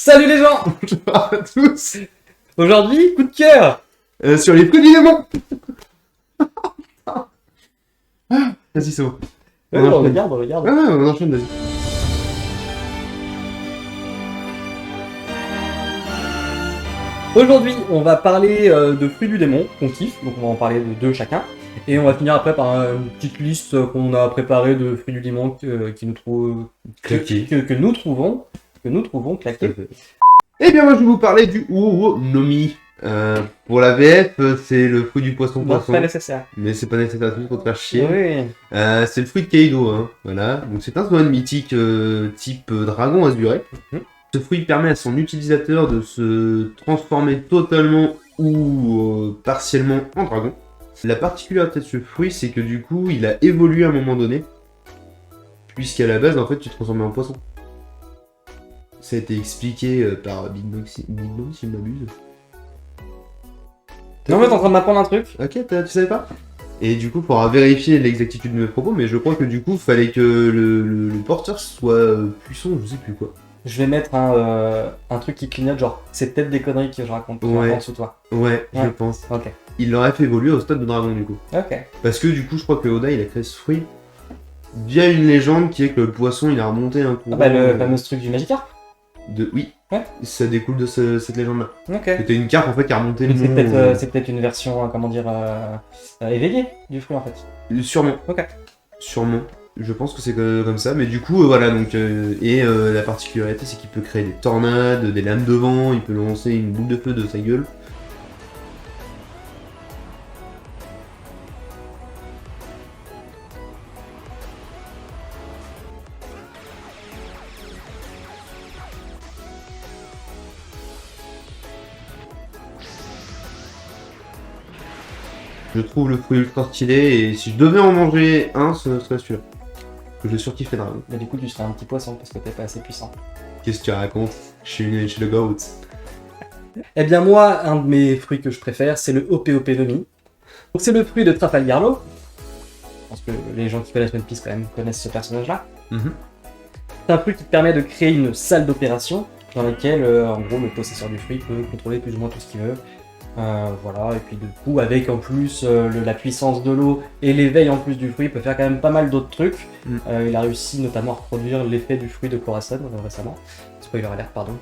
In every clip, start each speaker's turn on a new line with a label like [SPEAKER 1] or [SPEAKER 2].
[SPEAKER 1] Salut les gens.
[SPEAKER 2] Bonjour à tous.
[SPEAKER 1] Aujourd'hui, coup de cœur.
[SPEAKER 2] Sur les fruits du démon. Vas-y, c'est bon.
[SPEAKER 1] Ouais,
[SPEAKER 2] On
[SPEAKER 1] on
[SPEAKER 2] enchaîne.
[SPEAKER 1] regarde, on regarde.
[SPEAKER 2] Ouais, on enchaîne, vas-y.
[SPEAKER 1] Aujourd'hui, on va parler de fruits du démon qu'on kiffe, donc on va en parler de deux chacun. Et on va finir après par une petite liste qu'on a préparée de fruits du démon qui nous trouvent
[SPEAKER 2] Claqués.
[SPEAKER 1] que nous trouvons claqués.
[SPEAKER 2] Eh bien, moi, je vais vous parler du Nomi. Pour la VF, c'est le fruit du
[SPEAKER 1] Non,
[SPEAKER 2] poisson.
[SPEAKER 1] c'est pas nécessaire.
[SPEAKER 2] Mais c'est pas nécessaire pour te faire chier.
[SPEAKER 1] Oui.
[SPEAKER 2] C'est le fruit de Kaido, hein. Voilà. Donc c'est un swan mythique type dragon azuré.
[SPEAKER 1] Mhm.
[SPEAKER 2] Ce fruit permet à son utilisateur de se transformer totalement ou partiellement en dragon. La particularité de ce fruit, c'est que du coup, il a évolué à un moment donné, puisqu'à la base, en fait, tu te transformais en poisson. Ça a été expliqué par Big Mom, si je ne m'abuse.
[SPEAKER 1] Non mais t'es en train de m'apprendre un truc.
[SPEAKER 2] Ok, tu savais pas? Et du coup, pour vérifier l'exactitude de mes propos, mais je crois que du coup, fallait que le porteur soit puissant, je sais plus quoi.
[SPEAKER 1] Je vais mettre un truc qui clignote, genre c'est peut-être des conneries que je raconte
[SPEAKER 2] Ouais.
[SPEAKER 1] en dessous de toi.
[SPEAKER 2] Ouais, je
[SPEAKER 1] Ouais.
[SPEAKER 2] pense.
[SPEAKER 1] Ok.
[SPEAKER 2] Il l'aurait fait évoluer au stade de dragon, du coup.
[SPEAKER 1] Ok.
[SPEAKER 2] Parce que du coup, je crois que Oda, il a créé ce fruit via une légende qui est que le poisson, il a remonté un courant.
[SPEAKER 1] Ah bah le fameux truc du Magikarp.
[SPEAKER 2] Oui.
[SPEAKER 1] Ouais.
[SPEAKER 2] Ça découle de cette légende-là.
[SPEAKER 1] Ok.
[SPEAKER 2] C'était une carpe en fait qui a remonté le
[SPEAKER 1] C'est
[SPEAKER 2] mont,
[SPEAKER 1] peut-être c'est peut-être une version, éveillée du fruit en fait.
[SPEAKER 2] Sûrement.
[SPEAKER 1] Ok.
[SPEAKER 2] Sûrement. Je pense que c'est comme ça, mais du coup, voilà, donc... la particularité, c'est qu'il peut créer des tornades, des lames de vent, il peut lancer une boule de feu de sa gueule. Je trouve le fruit ultra stylé, et si je devais en manger un, ce serait celui-là. Que je surkiffe les dragons.
[SPEAKER 1] Mais du coup tu serais un petit poisson parce que t'es pas assez puissant.
[SPEAKER 2] Qu'est-ce que tu racontes? Je suis le goat.
[SPEAKER 1] Eh bien moi, un de mes fruits que je préfère, c'est le OPOP Nomi. Donc c'est le fruit de Trafalgar Law. Je pense que les gens qui connaissent One Piece quand même connaissent ce personnage-là.
[SPEAKER 2] Mhm.
[SPEAKER 1] C'est un fruit qui te permet de créer une salle d'opération dans laquelle, en gros, le possesseur du fruit peut contrôler plus ou moins tout ce qu'il veut. Voilà, et puis du coup, avec en plus la puissance de l'eau et l'éveil en plus du fruit, il peut faire quand même pas mal d'autres trucs.
[SPEAKER 2] Mm.
[SPEAKER 1] Il a réussi notamment à reproduire l'effet du fruit de Corazon récemment. Spoiler alert, pardon.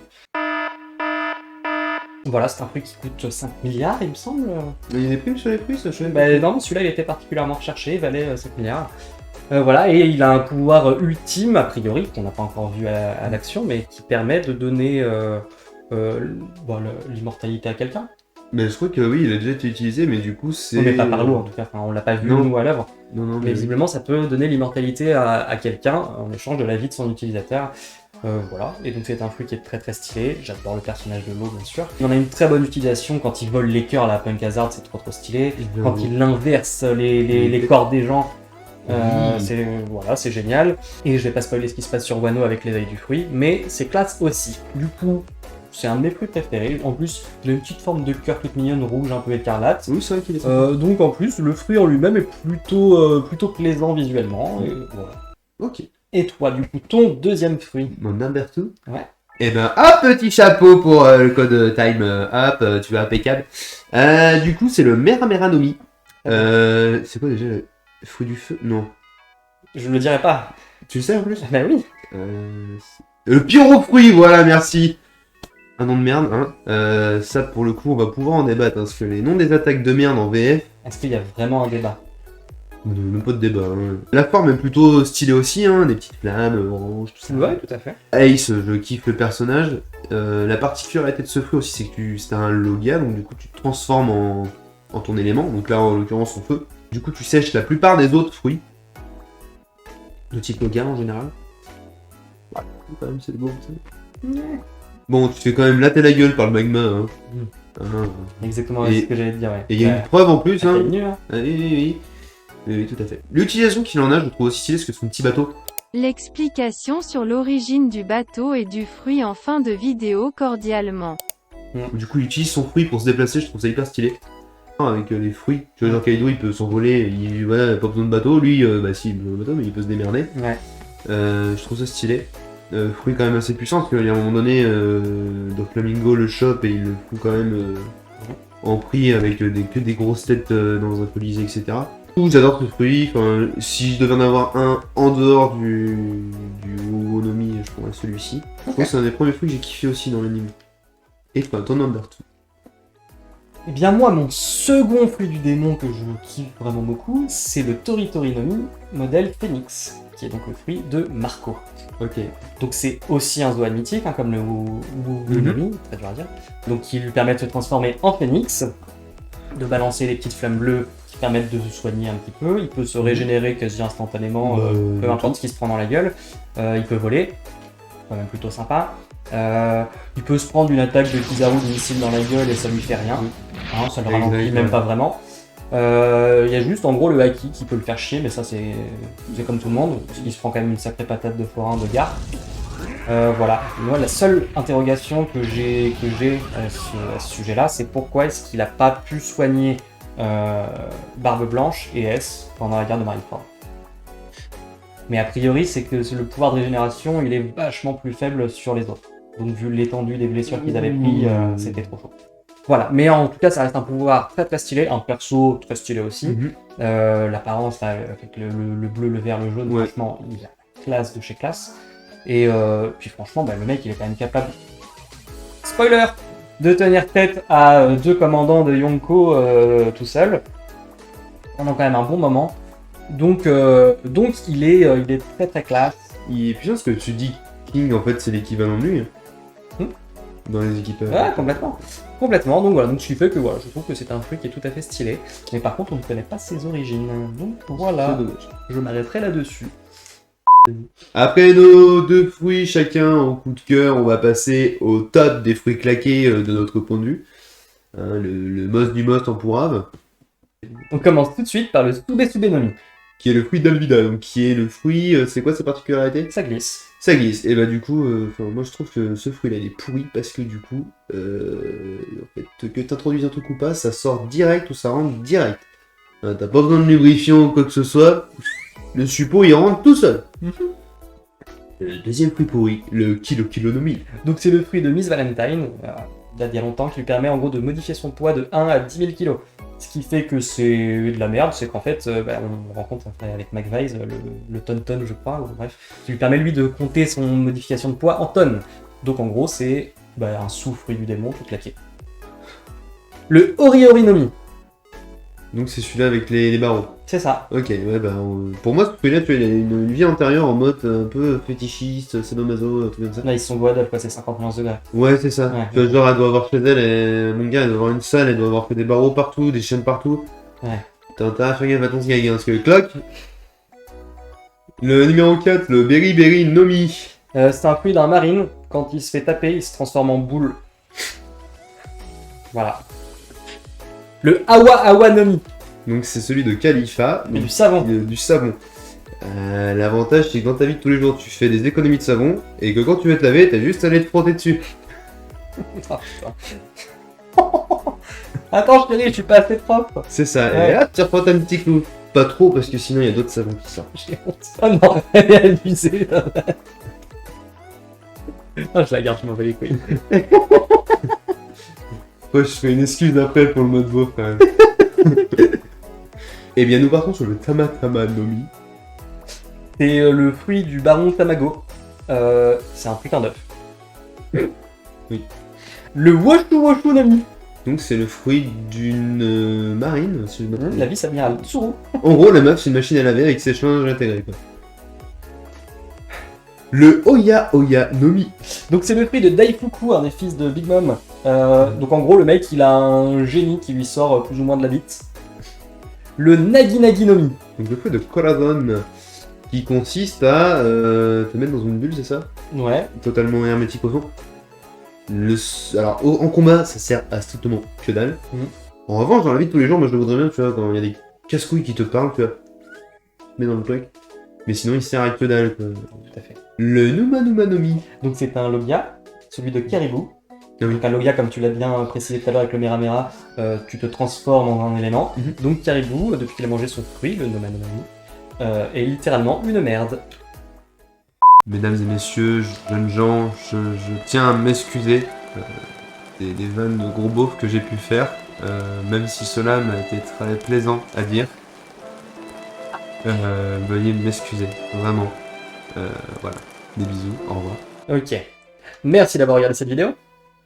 [SPEAKER 1] Voilà, c'est un fruit qui coûte 5 milliards, il me semble.
[SPEAKER 2] Il y a des primes sur les fruits, ça, je sais pas.
[SPEAKER 1] Bah non, celui-là il était particulièrement recherché, il valait 5 milliards. Voilà, et il a un pouvoir ultime, a priori, qu'on n'a pas encore vu à l'action, mais qui permet de donner l'immortalité à quelqu'un.
[SPEAKER 2] Mais je crois que oui, il a déjà été utilisé, mais du coup, c'est...
[SPEAKER 1] Mais pas par l'eau en tout cas, enfin, on l'a pas vu
[SPEAKER 2] Non.
[SPEAKER 1] nous à l'œuvre.
[SPEAKER 2] Non, non,
[SPEAKER 1] Mais
[SPEAKER 2] mais...
[SPEAKER 1] visiblement, ça peut donner l'immortalité à quelqu'un en échange de la vie de son utilisateur. Voilà, et donc c'est un fruit qui est très très stylé. J'adore le personnage de l'eau, bien sûr. Il en a une très bonne utilisation quand il vole les cœurs à la Punk Hazard, c'est trop stylé. Quand il inverse les corps des gens, c'est génial. Et je vais pas spoiler ce qui se passe sur Wano avec l'éveil du fruit, mais c'est classe aussi. Du coup, c'est un de mes fruits préférés. En plus, il a une petite forme de cœur toute mignonne, rouge, un peu écarlate.
[SPEAKER 2] Oui, c'est vrai qu'il est sympa.
[SPEAKER 1] Donc en plus, le fruit en lui-même est plutôt plaisant visuellement. Et voilà.
[SPEAKER 2] Ok.
[SPEAKER 1] Et toi, du coup, ton deuxième fruit?
[SPEAKER 2] Mon number 2.
[SPEAKER 1] Ouais.
[SPEAKER 2] Eh ben, hop, petit chapeau pour le code time, hop, tu vas impeccable. Du coup, c'est le Meramera-nomi. C'est quoi déjà le fruit du feu? Non.
[SPEAKER 1] Je le dirai pas.
[SPEAKER 2] Tu le sais en plus?
[SPEAKER 1] Bah oui.
[SPEAKER 2] Le pyro-fruit, voilà, merci. Un nom de merde, hein. Ça, pour le coup, on va pouvoir en débattre, hein, parce que les noms des attaques de merde en VF,
[SPEAKER 1] Est-ce qu'il y a vraiment un débat?
[SPEAKER 2] même pas de débat. Hein. La forme est plutôt stylée aussi, hein, des petites flammes, orange, tout ça.
[SPEAKER 1] Ouais, tout à fait.
[SPEAKER 2] Ace, je kiffe le personnage. La particularité de ce fruit aussi, c'est que c'est un Logia, donc du coup tu te transformes en ton élément, donc là en l'occurrence en feu. Du coup tu sèches la plupart des autres fruits, de type Logia en général. Ouais, quand même c'est beau, ça. Bon, tu te fais quand même latter la gueule par le magma, hein.
[SPEAKER 1] Exactement
[SPEAKER 2] Et-
[SPEAKER 1] ce que j'allais te dire, ouais.
[SPEAKER 2] Et il y a une preuve en plus, hein.
[SPEAKER 1] Nul, hein.
[SPEAKER 2] Oui, tout à fait. L'utilisation qu'il en a, je le trouve aussi stylé, parce que c'est un petit bateau.
[SPEAKER 3] L'explication sur l'origine du bateau et du fruit en fin de vidéo cordialement.
[SPEAKER 2] Du coup, il utilise son fruit pour se déplacer, je trouve ça hyper stylé. Avec les fruits. Tu vois, genre Kaido, il peut s'envoler, voilà, pas besoin de bateau. Lui, bah si, il a le bateau, mais il peut se démerder.
[SPEAKER 1] Ouais.
[SPEAKER 2] Je trouve ça stylé. Fruit quand même assez puissant, parce qu'il y a un moment donné, Doflamingo le chope et il le fout quand même en prix avec que des grosses têtes dans un colisée, etc. J'adore ce fruit, enfin, si je devais en avoir un en dehors du Onomi, je prendrais celui-ci. Je pense que c'est un des premiers fruits que j'ai kiffé aussi dans l'anime. Et toi, ton number 2.
[SPEAKER 1] Eh bien moi, mon second fruit du démon que je kiffe vraiment beaucoup, c'est le Toritori Nomi modèle Phoenix, qui est donc le fruit de Marco.
[SPEAKER 2] Ok.
[SPEAKER 1] Donc c'est aussi un Zoan mythique, hein, comme le Nomi, très dur à dire, donc qui lui permet de se transformer en Phoenix, de balancer des petites flammes bleues qui permettent de se soigner un petit peu, il peut se régénérer quasi instantanément, peu importe ce qui se prend dans la gueule, il peut voler, quand même plutôt sympa. Il peut se prendre une attaque de Kizaru de missile dans la gueule et ça lui fait rien, hein, ça le ralentit même pas vraiment. Il y a juste en gros le Haki qui peut le faire chier, mais ça c'est comme tout le monde, il se prend quand même une sacrée patate de forain de gare. Voilà, moi la seule interrogation que j'ai à ce sujet-là, c'est pourquoi est-ce qu'il a pas pu soigner Barbe Blanche et S pendant la guerre de Marineford. Mais a priori, c'est que le pouvoir de régénération, il est vachement plus faible sur les autres. Donc vu l'étendue des blessures qu'ils avaient pris, c'était trop chaud. Voilà, mais en tout cas, ça reste un pouvoir très très stylé, un perso très stylé aussi. L'apparence, avec le bleu, le vert, le jaune, franchement, il a classe de chez classe. Et puis franchement, le mec, il est quand même capable, spoiler, de tenir tête à 2 commandants de Yonko tout seul, pendant quand même un bon moment. Donc il est très très classe.
[SPEAKER 2] Il est puissant parce que tu dis King, en fait, c'est l'équivalent de lui. Dans les équipes.
[SPEAKER 1] Ouais, complètement. Donc voilà, donc ce qui fait que voilà, je trouve que c'est un fruit qui est tout à fait stylé. Mais par contre, on ne connaît pas ses origines. Donc voilà, je m'arrêterai là-dessus.
[SPEAKER 2] Après nos 2 fruits chacun en coup de cœur, on va passer au top des fruits claqués de notre point de vue. Hein, le most du most en pourrave.
[SPEAKER 1] On commence tout de suite par le Tsube Nomi.
[SPEAKER 2] Qui est le fruit d'Alvida, donc qui est le fruit, c'est quoi sa particularité?
[SPEAKER 1] Ça glisse.
[SPEAKER 2] Ça glisse, et du coup, moi je trouve que ce fruit là il est pourri parce que du coup, en fait, que t'introduises un truc ou pas, ça sort direct ou ça rentre direct. T'as pas besoin de lubrifiant ou quoi que ce soit, le suppôt il rentre tout seul. Le deuxième fruit pourri, le Kilonomi.
[SPEAKER 1] Donc c'est le fruit de Miss Valentine, il y a longtemps, qui lui permet en gros de modifier son poids de 1 à 10 000 kg. Ce qui fait que c'est de la merde, c'est qu'en fait, on rencontre avec McVise, le tonton je crois, ou bref, qui lui permet lui de compter son modification de poids en tonnes. Donc en gros, c'est un sous-fruit du démon tout claqué. Le Oriori Nomi.
[SPEAKER 2] Donc c'est celui-là avec les barreaux.
[SPEAKER 1] C'est ça.
[SPEAKER 2] Ok, ouais, pour moi, ce fruit-là, tu vois, il a une vie antérieure en mode un peu fétichiste, sadomaso, un truc comme ça.
[SPEAKER 1] Là, ils sont doigts d'œuf, c'est 50 nuances degrés.
[SPEAKER 2] Ouais, c'est ça.
[SPEAKER 1] Ouais.
[SPEAKER 2] Tu vois, genre, elle doit avoir chez elle, mon gars, elle doit avoir une salle, elle doit avoir que des barreaux partout, des chaînes partout.
[SPEAKER 1] Ouais.
[SPEAKER 2] T'as intérêt à faire gaffe à ton gaga, parce que le clock. Le numéro 4, le Berry Nomi.
[SPEAKER 1] C'est un fruit d'un marine, quand il se fait taper, il se transforme en boule. Voilà. Le Awa Nomi.
[SPEAKER 2] Donc c'est celui de Khalifa.
[SPEAKER 1] Et du savon.
[SPEAKER 2] Du savon. L'avantage c'est que dans ta vie de tous les jours tu fais des économies de savon et que quand tu veux te laver t'as juste à aller te frotter dessus.
[SPEAKER 1] Attends chérie, je suis pas assez propre.
[SPEAKER 2] C'est ça,
[SPEAKER 1] Ouais.
[SPEAKER 2] et là tu refrottes un petit coup. Pas trop parce que sinon il y a d'autres savons qui sortent.
[SPEAKER 1] J'ai honte. Oh non, elle est abusée. Ah, je la garde, je m'en vais les couilles.
[SPEAKER 2] Ouais, je fais une excuse après pour le mode beau quand même. Et bien nous partons sur le Tamatama Nomi.
[SPEAKER 1] C'est le fruit du baron Tamago. C'est un putain d'œuf.
[SPEAKER 2] Oui.
[SPEAKER 1] Le Washu Nomi.
[SPEAKER 2] Donc c'est le fruit d'une marine, si je me trompe.
[SPEAKER 1] La vie, ça vient à Tsuru.
[SPEAKER 2] En gros, la meuf, c'est une machine à laver avec séchage intégré, quoi. Le Oya Nomi.
[SPEAKER 1] Donc c'est le fruit de Daifuku, un des fils de Big Mom. Donc en gros, le mec, il a un génie qui lui sort plus ou moins de la bite. Le Nagi Nomi.
[SPEAKER 2] Donc le fruit de Corazon, qui consiste à te mettre dans une bulle, c'est ça?
[SPEAKER 1] Ouais.
[SPEAKER 2] Totalement hermétique au son. Alors, en combat, ça sert à strictement que dalle. En revanche, dans la vie de tous les jours, moi je le voudrais bien, tu vois, quand il y a des casse-couilles qui te parlent, tu vois. Mais dans le truc. Mais sinon, il sert à que dalle, quoi.
[SPEAKER 1] Tout à fait.
[SPEAKER 2] Le Numa Nomi.
[SPEAKER 1] Donc c'est un Logia, celui de Caribou.
[SPEAKER 2] Ah oui.
[SPEAKER 1] Donc un Logia, comme tu l'as bien précisé tout à l'heure avec le Meramera, tu te transformes en un élément. Donc Caribou, depuis qu'il a mangé son fruit, le Noma Nomi, est littéralement une merde.
[SPEAKER 2] Mesdames et messieurs, jeunes gens, je tiens à m'excuser des vannes de gros beauf que j'ai pu faire, même si cela m'a été très plaisant à dire. Veuillez m'excuser, vraiment. Voilà, des bisous, au revoir.
[SPEAKER 1] Ok. Merci d'avoir regardé cette vidéo.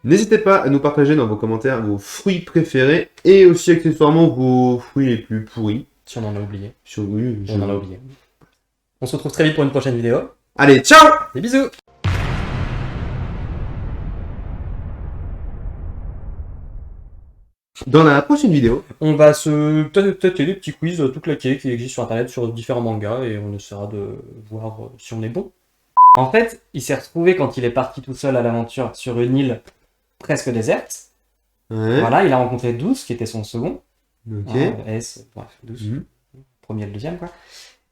[SPEAKER 2] N'hésitez pas à nous partager dans vos commentaires vos fruits préférés et aussi accessoirement vos fruits les plus pourris.
[SPEAKER 1] Si on en a oublié.
[SPEAKER 2] Oui,
[SPEAKER 1] On en a oublié. On se retrouve très vite pour une prochaine vidéo.
[SPEAKER 2] Allez, ciao!
[SPEAKER 1] Des bisous!
[SPEAKER 2] Dans la prochaine vidéo,
[SPEAKER 1] On va se tâter des petits quiz tout claqués qui existent sur internet sur différents mangas et on essaiera de voir si on est bon. En fait, il s'est retrouvé quand il est parti tout seul à l'aventure sur une île presque déserte.
[SPEAKER 2] ouais,
[SPEAKER 1] Voilà, il a rencontré Douce qui était son second.
[SPEAKER 2] ok.
[SPEAKER 1] Hein, S, bref, Douce.
[SPEAKER 2] Mhm.
[SPEAKER 1] Premier et le deuxième, quoi.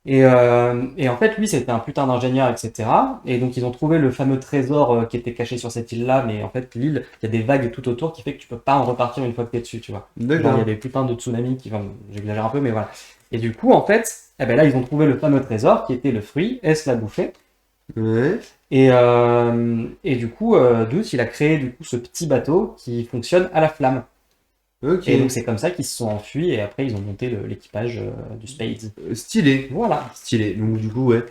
[SPEAKER 1] Et en fait, lui, c'était un putain d'ingénieur, etc. Et donc, ils ont trouvé le fameux trésor qui était caché sur cette île-là, mais en fait, l'île, il y a des vagues tout autour qui fait que tu peux pas en repartir une fois que t'es dessus, tu vois. Genre, il y
[SPEAKER 2] D'accord.
[SPEAKER 1] a des putains de tsunamis qui, enfin, j'exagère un peu, mais voilà. Et du coup, en fait, eh ben là, ils ont trouvé le fameux trésor qui était le fruit, S l'a bouffé.
[SPEAKER 2] Ouais,
[SPEAKER 1] Et du coup, Douce, il a créé du coup ce petit bateau qui fonctionne à la flamme.
[SPEAKER 2] ok.
[SPEAKER 1] Et donc, c'est comme ça qu'ils se sont enfuis et après, ils ont monté l'équipage du Spades.
[SPEAKER 2] Stylé.
[SPEAKER 1] Voilà.
[SPEAKER 2] Stylé. Donc du coup, ouais.